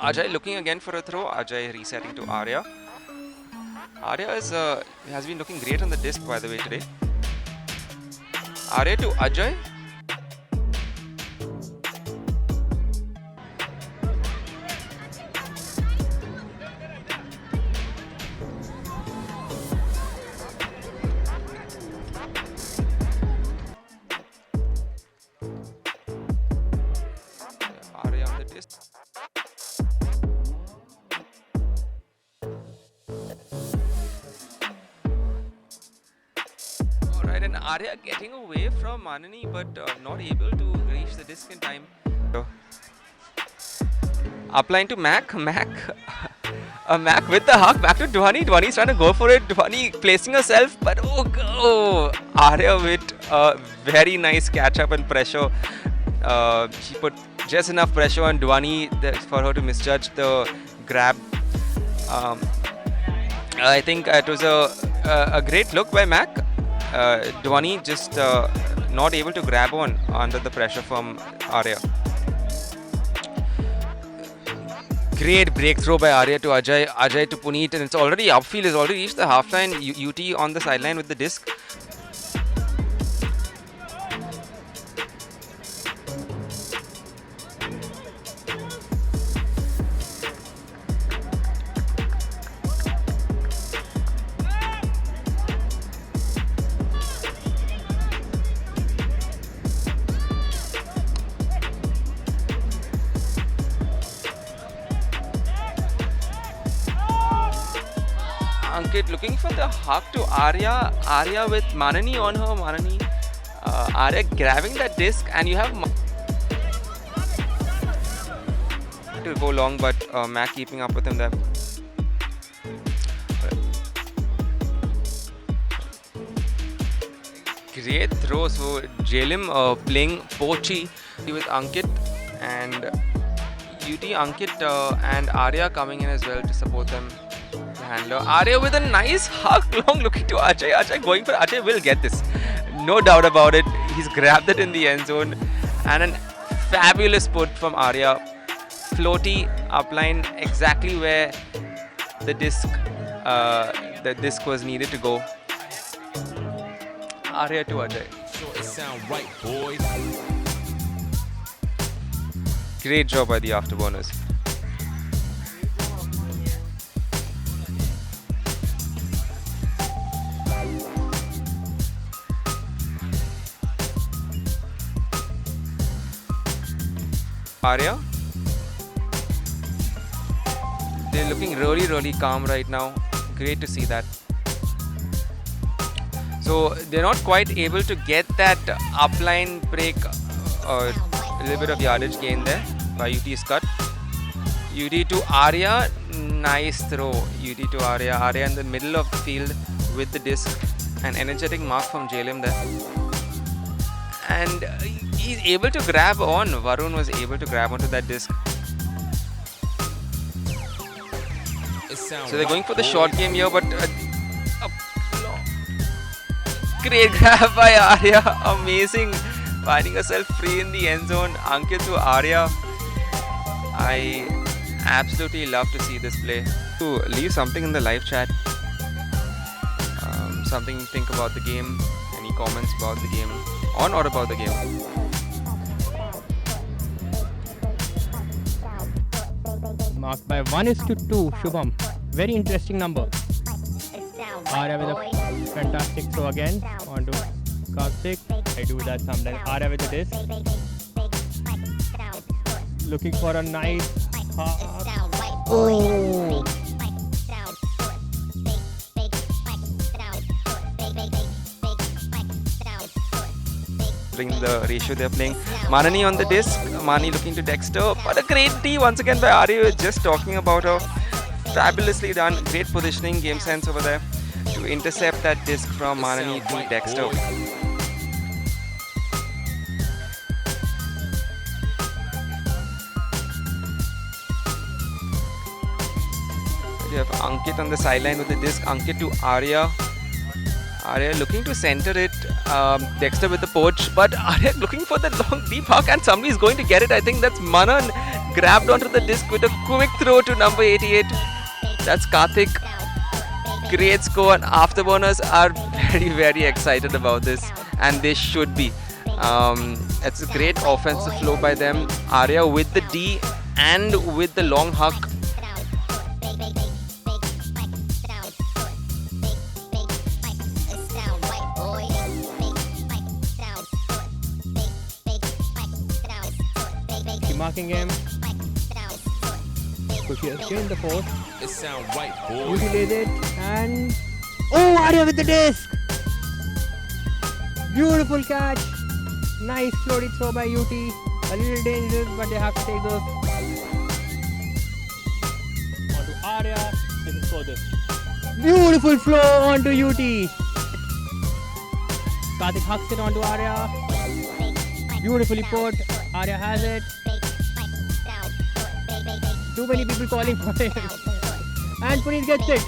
Ajay looking again for a throw. Ajay resetting to Arya. Arya has been looking great on the disc, by the way, today. Arya to Ajay. Arya on the disc. Alright, and Arya getting away from Manani, but not able to reach the disc in time. Upline to Mac. Mac with the hug. Back to Dhwani. Dhwani's trying to go for it. Dhwani placing herself, but Arya with a very nice catch up and pressure. She put just enough pressure on Dhwani for her to misjudge the grab. I think it was a great look by Mac. Dhwani just not able to grab on under the pressure from Arya. Great breakthrough by Arya to Ajay. Ajay to Puneet, and it's already upfield. Has already reached the half line. UT on the sideline with the disc. Ankit looking for the hug to Arya. Arya with Manani on her. Manani. Arya grabbing that disc, and you have to go long, but Mac keeping up with him there. Great throw. So Jalim playing Pochi with Ankit, and UT Ankit and Arya coming in as well to support them. Handler. Arya with a nice hug, long looking to Ajay. Ajay going for Ajay will get this. No doubt about it. He's grabbed it in the end zone. And a fabulous put from Arya. Floaty upline exactly where the disc was needed to go. Arya to Ajay. Sure it sound right, boys. Great job by the afterburners. Arya, they're looking really calm right now. Great to see that. So they're not quite able to get that upline break, a little bit of yardage gain there by UT's cut. UT to Arya, nice throw. UT to Arya. Arya in the middle of the field with the disc. An energetic mark from Jalim there. And he's able to grab on. Varun was able to grab onto that disc. So they're going for the short game here, but great grab by Arya. Amazing. Finding herself free in the end zone. Ankit to Arya. I absolutely love to see this play. To leave something in the live chat. Something you think about the game. Any comments about the game? On or about the game? Marked by 1:2, Shubham. Very interesting number. Arya with a fantastic throw again onto Karthik. I do that sometimes. Arya with the disc. Looking for a nice oh. Bring the ratio they're playing. Manani on the disc. Mani looking to Dexter. But a great D once again by Arya. Just talking about her. Fabulously done. Great positioning, game sense over there to intercept that disc from Manani to Dexter. You have Ankit on the sideline with the disc. Ankit to Arya. Arya looking to center it. Dexter with the poach, but Arya looking for the long deep huck, and somebody is going to get it. I think that's Manan grabbed onto the disc with a quick throw to number 88. That's Karthik. Great score, and Afterburners are very excited about this, and they should be. It's a great offensive flow by them. Arya with the D and with the long huck. Keep marking him. Kushi has gained the force. It sound right, boys. Beauty lays it and oh, Arya with the disc. Beautiful catch. Nice floaty throw by UT. A little dangerous, but they have to take those. Onto Arya. This is for this. Beautiful flow onto UT. Karthik hucks it onto Arya. Beautifully put. Arya has it. Too many people calling for it. And Puneet gets it.